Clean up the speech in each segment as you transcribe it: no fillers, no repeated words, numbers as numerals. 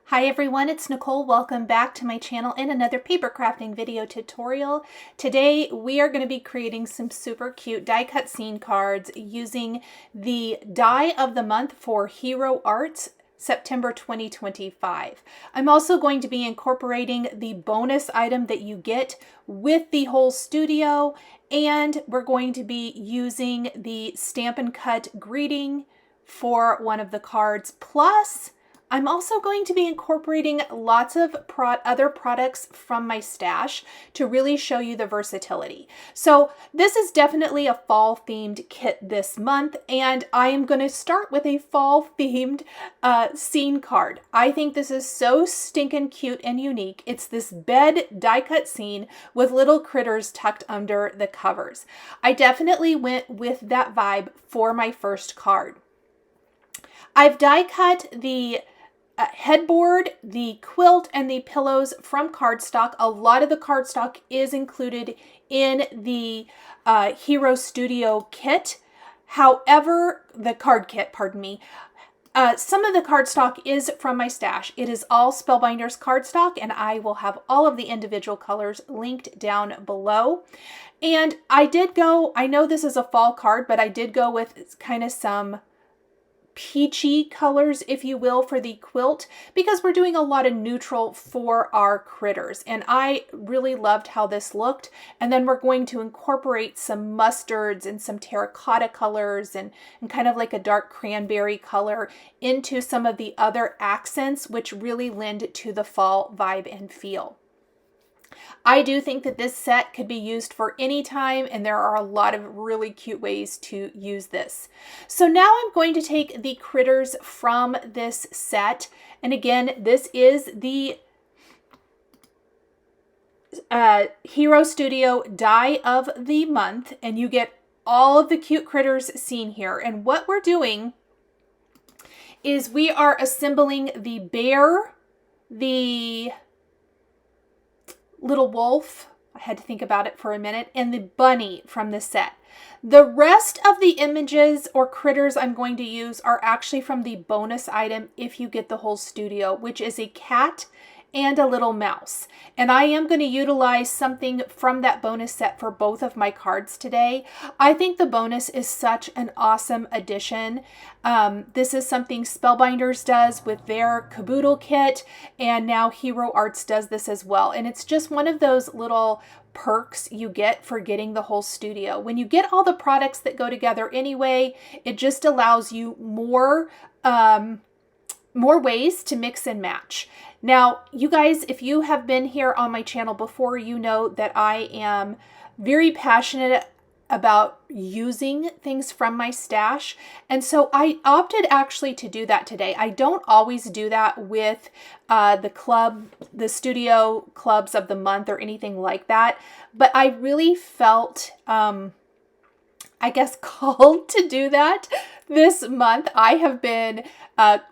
Hi everyone, it's Nicole. Welcome back to my channel in another paper crafting video tutorial. Today we are going to be creating some super cute die cut scene cards using the die of the month for Hero Arts September 2025. I'm also going to be incorporating the bonus item that you get with the whole studio, and we're going to be using the Stampin' Cut greeting for one of the cards. Plus, I'm also going to be incorporating lots of other products from my stash to really show you the versatility. So this is definitely a fall themed kit this month, and I am going to start with a fall themed scene card. I think this is so stinking cute and unique. It's this bed die cut scene with little critters tucked under the covers. I definitely went with that vibe for my first card. I've die cut the headboard, the quilt, and the pillows from cardstock. A lot of the cardstock is included in the Hero Studio kit. However, the card kit, pardon me. Some of the cardstock is from my stash. It is all Spellbinders cardstock, and I will have all of the individual colors linked down below. And I did go, I know this is a fall card, but I did go with kind of some peachy colors, if you will, for the quilt, because we're doing a lot of neutral for our critters, and I really loved how this looked. And then we're going to incorporate some mustards and some terracotta colors and kind of like a dark cranberry color into some of the other accents, which really lend to the fall vibe and feel. I do think that this set could be used for any time, and there are a lot of really cute ways to use this. So now I'm going to take the critters from this set, and again, this is the Hero Studio die of the month, and you get all of the cute critters seen here. And what we're doing is we are assembling the bear, the little wolf, I had to think about it for a minute, and the bunny from the set. The rest of the images or critters I'm going to use are actually from the bonus item if you get the whole studio, which is a cat and a little mouse. And I am going to utilize something from that bonus set for both of my cards today. I think the bonus is such an awesome addition. This is something Spellbinders does with their Caboodle kit, and now Hero Arts does this as well. And it's just one of those little perks you get for getting the whole studio. When you get all the products that go together anyway, it just allows you more ways to mix and match. Now, you guys, if you have been here on my channel before, you know that I am very passionate about using things from my stash. And so I opted actually to do that today. I don't always do that with the studio clubs of the month or anything like that. But I really felt, I guess, called to do that this month. I have been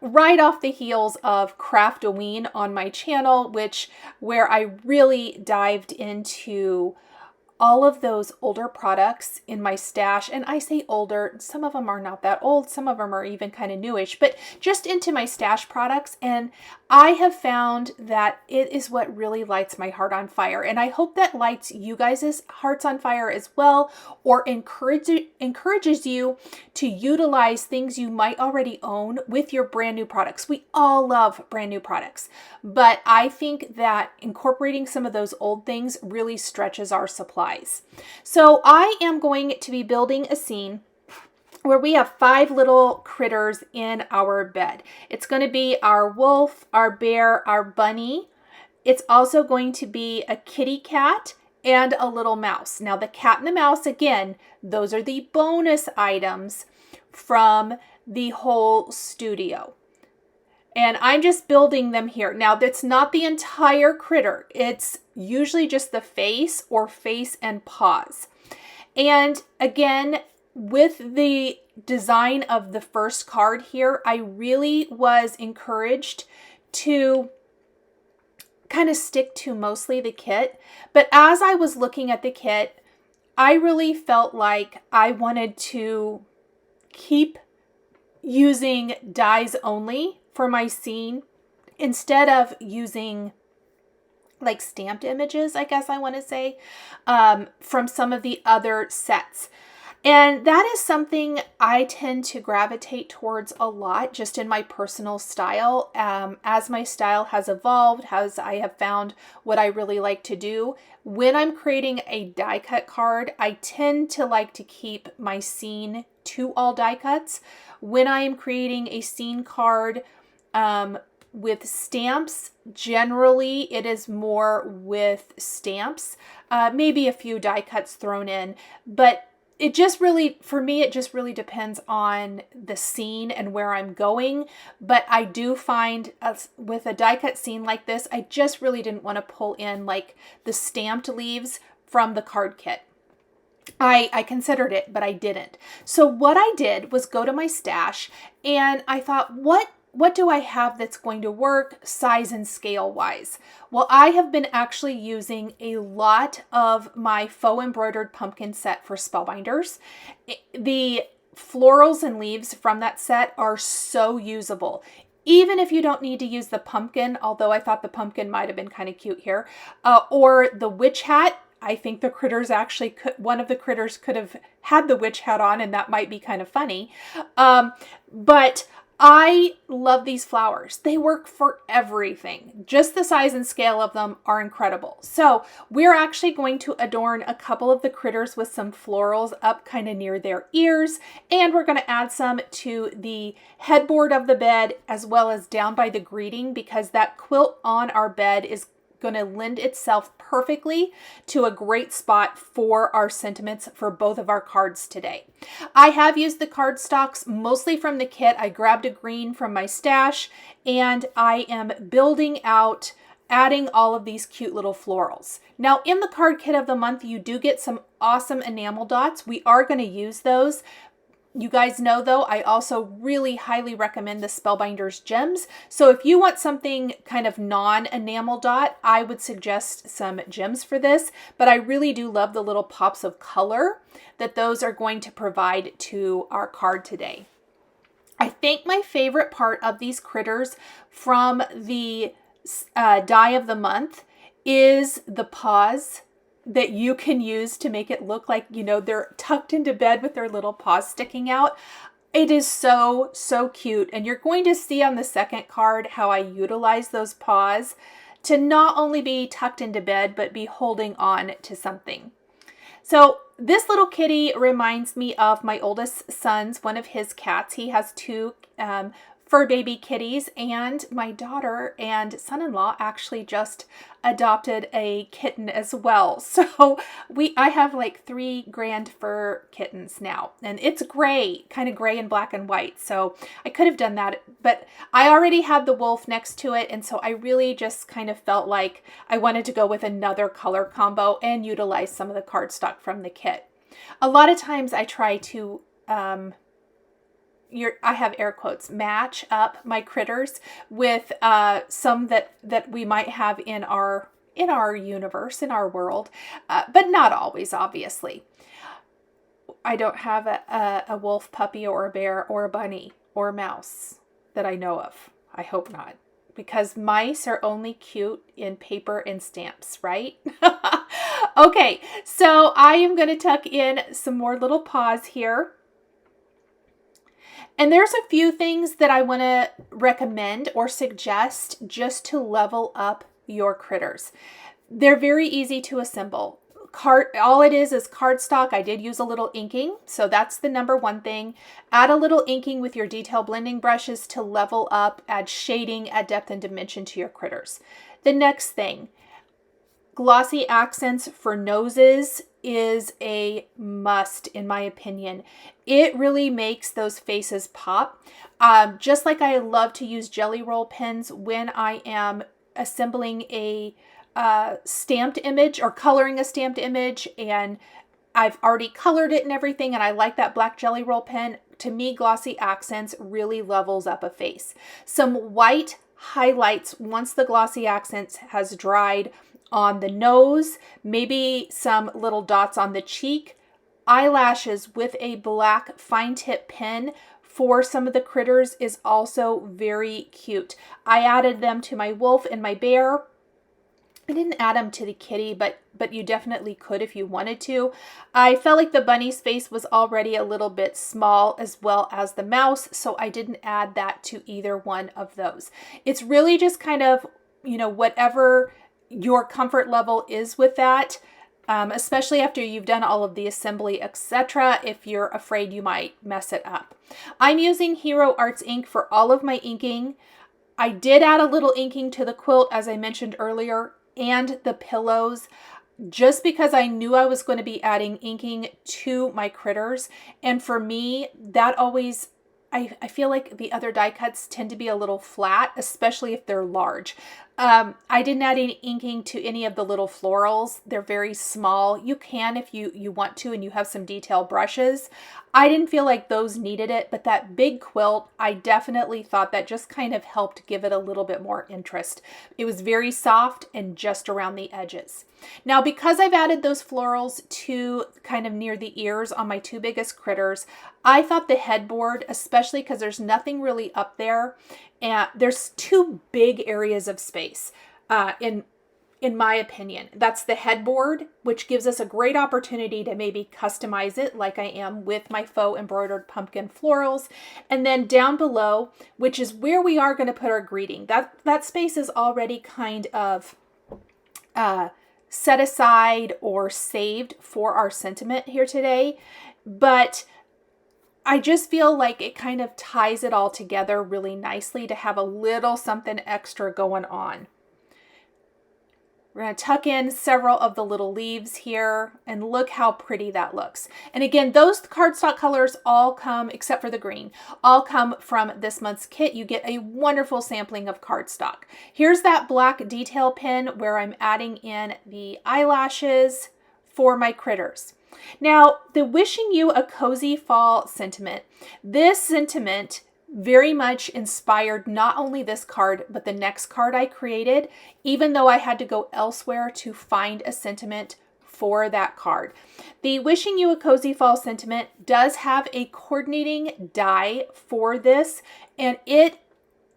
right off the heels of Craftoween on my channel, where I really dived into all of those older products in my stash. And I say older, some of them are not that old, some of them are even kind of newish, but just into my stash products. And I have found that it is what really lights my heart on fire. And I hope that lights you guys' hearts on fire as well, or encourages you to utilize things you might already own with your brand new products. We all love brand new products, but I think that incorporating some of those old things really stretches our supplies. So I am going to be building a scene where we have 5 little critters in our bed. It's going to be our wolf, our bear, our bunny. It's also going to be a kitty cat and a little mouse. Now the cat and the mouse, again, those are the bonus items from the whole studio. And I'm just building them here. Now that's not the entire critter. It's usually just the face or face and paws. And again, with the design of the first card here, I really was encouraged to kind of stick to mostly the kit. But as I was looking at the kit, I really felt like I wanted to keep using dies only for my scene instead of using like stamped images, I guess I want to say, from some of the other sets. And that is something I tend to gravitate towards a lot just in my personal style. As my style has evolved, as I have found what I really like to do, when I'm creating a die cut card, I tend to like to keep my scene to all die cuts. When I am creating a scene card with stamps, generally it is more with stamps, maybe a few die cuts thrown in, but it just really, for me, it just really depends on the scene and where I'm going. But I do find with a die cut scene like this, I just really didn't want to pull in like the stamped leaves from the card kit. I considered it, but I didn't. So what I did was go to my stash and I thought, what do I have that's going to work size and scale wise? Well, I have been actually using a lot of my faux embroidered pumpkin set for spellbinders. The florals and leaves from that set are so usable. Even if you don't need to use the pumpkin, although I thought the pumpkin might have been kind of cute here, or the witch hat. I think the critters actually could, one of the critters could have had the witch hat on, and that might be kind of funny. But I love these flowers. They work for everything. Just the size and scale of them are incredible. So we're actually going to adorn a couple of the critters with some florals up kind of near their ears. And we're going to add some to the headboard of the bed as well as down by the greeting, because that quilt on our bed is going to lend itself perfectly to a great spot for our sentiments for both of our cards today. I have used the cardstocks mostly from the kit. I grabbed a green from my stash and I am building out, adding all of these cute little florals. Now in the card kit of the month, you do get some awesome enamel dots. We are going to use those. You guys know though, I also really highly recommend the Spellbinders gems. So if you want something kind of non-enamel dot, I would suggest some gems for this, but I really do love the little pops of color that those are going to provide to our card today. I think my favorite part of these critters from the die of the month is the paws that you can use to make it look like, you know, they're tucked into bed with their little paws sticking out. It is so, so cute. And you're going to see on the second card how I utilize those paws to not only be tucked into bed, but be holding on to something. So this little kitty reminds me of my oldest son's, one of his cats. He has two fur baby kitties, and my daughter and son-in-law actually just adopted a kitten as well. So I have like 3 grand fur kittens now, and it's gray, kind of gray and black and white. So I could have done that, but I already had the wolf next to it. And so I really just kind of felt like I wanted to go with another color combo and utilize some of the cardstock from the kit. A lot of times I try to, I have air quotes, match up my critters with some that we might have in our universe, in our world, but not always, obviously. I don't have a wolf puppy or a bear or a bunny or a mouse that I know of. I hope not, because mice are only cute in paper and stamps, right? Okay, so I am going to tuck in some more little paws here. And there's a few things that I want to recommend or suggest just to level up your critters. They're very easy to assemble. All it is cardstock. I did use a little inking, so that's the number one thing. Add a little inking with your detail blending brushes to level up, add shading, add depth and dimension to your critters. The next thing, glossy accents for noses is a must, in my opinion. It really makes those faces pop. Just like I love to use jelly roll pens when I am assembling a stamped image or coloring a stamped image, and I've already colored it and everything, and I like that black jelly roll pen. To me, glossy accents really levels up a face. Some white highlights once the glossy accents has dried on the nose, maybe some little dots on the cheek, eyelashes with a black fine tip pen for some of the critters is also very cute. I added them to my wolf and my bear. I didn't add them to the kitty, but you definitely could if you wanted to. I felt like the bunny's face was already a little bit small, as well as the mouse, so I didn't add that to either one of those. It's really just kind of, you know, whatever your comfort level is with that, especially after you've done all of the assembly, etc., if you're afraid you might mess it up. I'm using Hero Arts ink for all of my inking. I did add a little inking to the quilt, as I mentioned earlier, and the pillows, just because I knew I was going to be adding inking to my critters. And for me, that always, I feel like the other die cuts tend to be a little flat, especially if they're large. I didn't add any inking to any of the little florals. They're very small. You can if you want to and you have some detail brushes. I didn't feel like those needed it, but that big quilt, I definitely thought that just kind of helped give it a little bit more interest. It was very soft and just around the edges. Now, because I've added those florals to kind of near the ears on my two biggest critters, I thought the headboard, especially because there's nothing really up there, and there's two big areas of space in my opinion. That's the headboard, which gives us a great opportunity to maybe customize it like I am with my faux embroidered pumpkin florals. And then down below, which is where we are going to put our greeting. That space is already kind of set aside or saved for our sentiment here today. But I just feel like it kind of ties it all together really nicely to have a little something extra going on. We're going to tuck in several of the little leaves here, and look how pretty that looks. And again, those cardstock colors all come, except for the green, all come from this month's kit. You get a wonderful sampling of cardstock. Here's that black detail pin where I'm adding in the eyelashes for my critters. Now, the wishing you a cozy fall sentiment. This sentiment very much inspired not only this card, but the next card I created, even though I had to go elsewhere to find a sentiment for that card. The wishing you a cozy fall sentiment does have a coordinating die for this, and it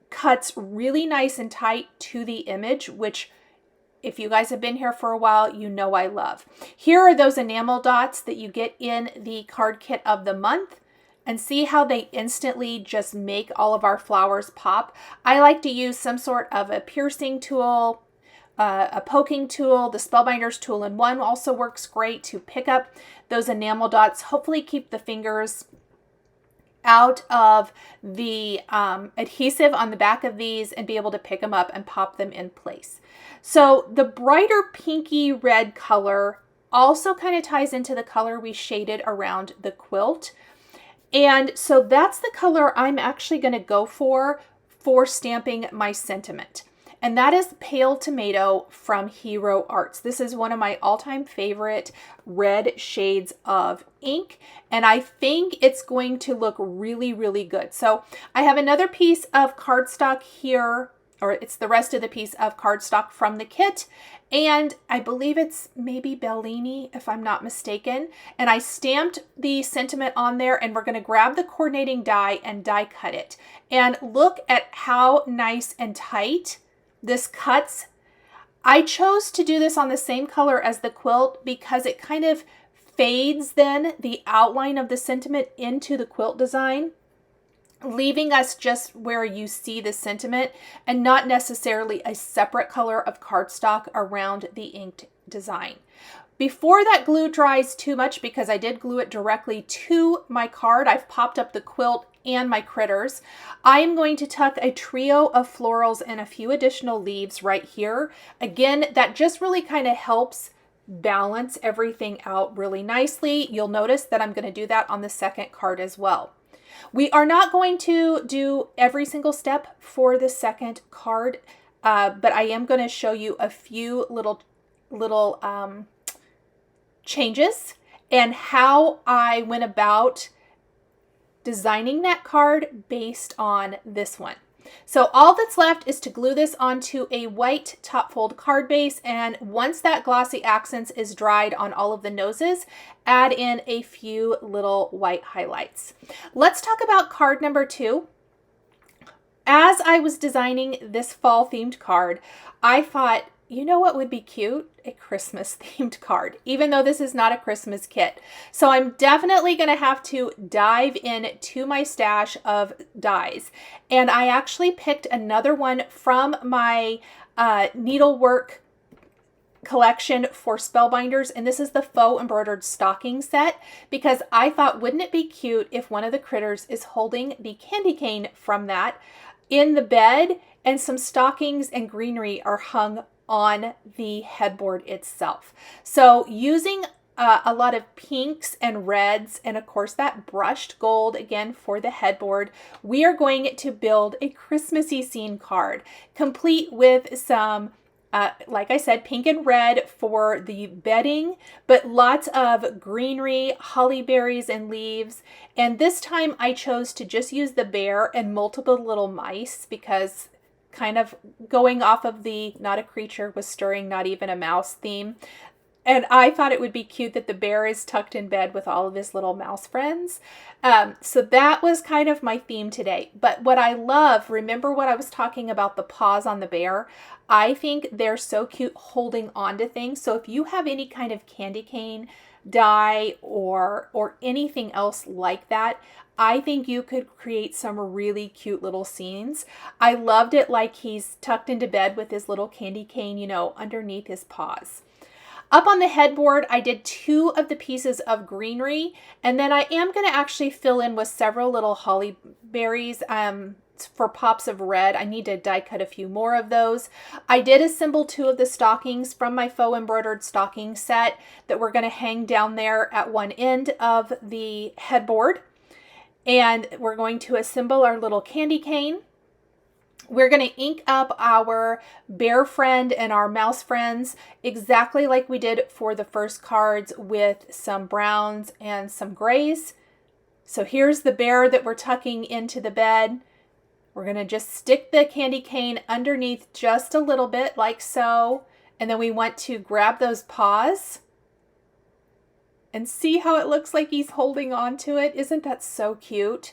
cuts really nice and tight to the image, which if you guys have been here for a while, you know I love. Here are those enamel dots that you get in the card kit of the month. And see how they instantly just make all of our flowers pop. I like to use some sort of a piercing tool, a poking tool. The Spellbinders tool in one also works great to pick up those enamel dots. Hopefully keep the fingers out of the adhesive on the back of these and be able to pick them up and pop them in place. So the brighter pinky red color also kind of ties into the color we shaded around the quilt. And so that's the color I'm actually going to go for stamping my sentiment. And that is Pale Tomato from Hero Arts. This is one of my all-time favorite red shades of ink. And I think it's going to look really, really good. So I have another piece of cardstock here, or it's the rest of the piece of cardstock from the kit. And I believe it's maybe Bellini, if I'm not mistaken. And I stamped the sentiment on there, and we're going to grab the coordinating die and die cut it. And look at how nice and tight this cuts. I chose to do this on the same color as the quilt because it kind of fades then the outline of the sentiment into the quilt design, leaving us just where you see the sentiment and not necessarily a separate color of cardstock around the inked design. Before that glue dries too much, because I did glue it directly to my card, I've popped up the quilt and my critters. I am going to tuck a trio of florals and a few additional leaves right here. Again, that just really kind of helps balance everything out really nicely. You'll notice that I'm going to do that on the second card as well. We are not going to do every single step for the second card, but I am going to show you a few little changes and how I went about designing that card based on this one. So all that's left is to glue this onto a white top fold card base, and once that glossy accents is dried on all of the noses, add in a few little white highlights. Let's talk about card number 2. As I was designing this fall themed card, I thought, you know what would be cute? A Christmas themed card, even though this is not a Christmas kit. So I'm definitely going to have to dive into my stash of dies. And I actually picked another one from my needlework collection for spellbinders, and this is the Faux embroidered stocking set, because I thought, wouldn't it be cute if one of the critters is holding the candy cane from that in the bed, and some stockings and greenery are hung on the headboard itself. So using a lot of pinks and reds, and of course that brushed gold again for the headboard, we are going to build a Christmassy scene card, complete with some like I said, pink and red for the bedding, but lots of greenery, holly berries, and leaves. And this time I chose to just use the bear and multiple little mice, because kind of going off of the not a creature was stirring, not even a mouse theme. And I thought it would be cute that the bear is tucked in bed with all of his little mouse friends. So that was kind of my theme today. But what I love, remember what I was talking about, the paws on the bear? I think they're so cute holding on to things. So if you have any kind of candy cane die or anything else like that, I think you could create some really cute little scenes. I loved it like he's tucked into bed with his little candy cane, you know, underneath his paws. Up on the headboard, I did 2 of the pieces of greenery, and then I am going to actually fill in with several little holly berries for pops of red. I need to die cut a few more of those. I did assemble 2 of the stockings from my faux embroidered stocking set that we're going to hang down there at one end of the headboard. And we're going to assemble our little candy cane. We're going to ink up our bear friend and our mouse friends exactly like we did for the first cards, with some browns and some grays. So here's the bear that we're tucking into the bed. We're going to just stick the candy cane underneath just a little bit, like so. And then we want to grab those paws and see how it looks like he's holding on to it. Isn't that so cute?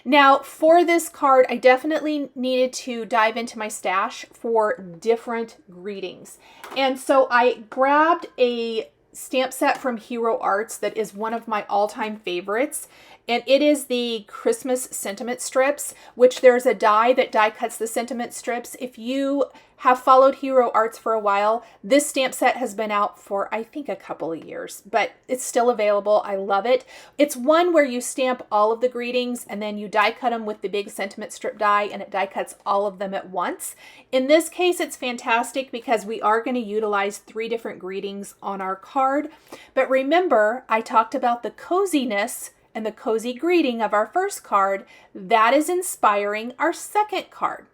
Now, for this card, I definitely needed to dive into my stash for different greetings. And so I grabbed a stamp set from Hero Arts that is one of my all-time favorites. And it is the Christmas sentiment strips, which there's a die that die cuts the sentiment strips. If you have followed Hero Arts for a while, this stamp set has been out for, I think, a couple of years, but it's still available. I love it. It's one where you stamp all of the greetings and then you die cut them with the big sentiment strip die, and it die cuts all of them at once. In this case, it's fantastic because we are going to utilize 3 different greetings on our card. But remember, I talked about the coziness and the cozy greeting of our first card. That is inspiring our second card.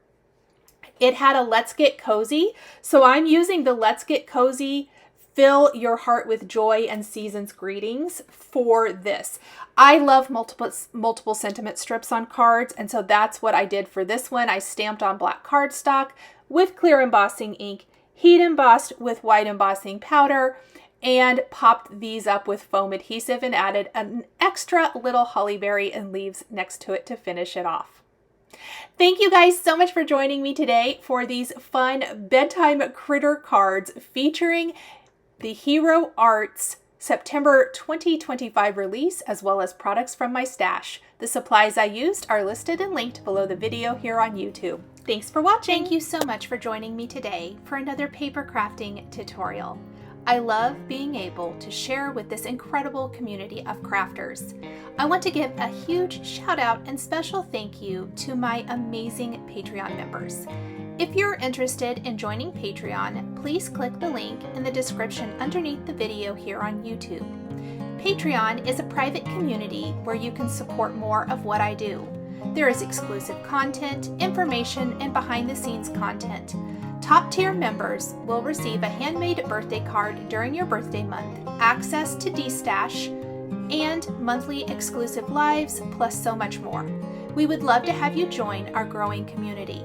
It had a Let's Get Cozy, so I'm using the Let's Get Cozy, Fill Your Heart with Joy and Seasons greetings for this. I love multiple sentiment strips on cards, and so that's what I did for this one. I stamped on black cardstock with clear embossing ink, heat embossed with white embossing powder, and popped these up with foam adhesive and added an extra little holly berry and leaves next to it to finish it off. Thank you guys so much for joining me today for these fun bedtime critter cards featuring the Hero Arts September 2025 release, as well as products from my stash. The supplies I used are listed and linked below the video here on YouTube. Thanks for watching. Thank you so much for joining me today for another paper crafting tutorial. I love being able to share with this incredible community of crafters. I want to give a huge shout out and special thank you to my amazing Patreon members. If you're interested in joining Patreon, please click the link in the description underneath the video here on YouTube. Patreon is a private community where you can support more of what I do. There is exclusive content, information, and behind-the-scenes content. Top-tier members will receive a handmade birthday card during your birthday month, access to D-Stash, and monthly exclusive lives, plus so much more. We would love to have you join our growing community.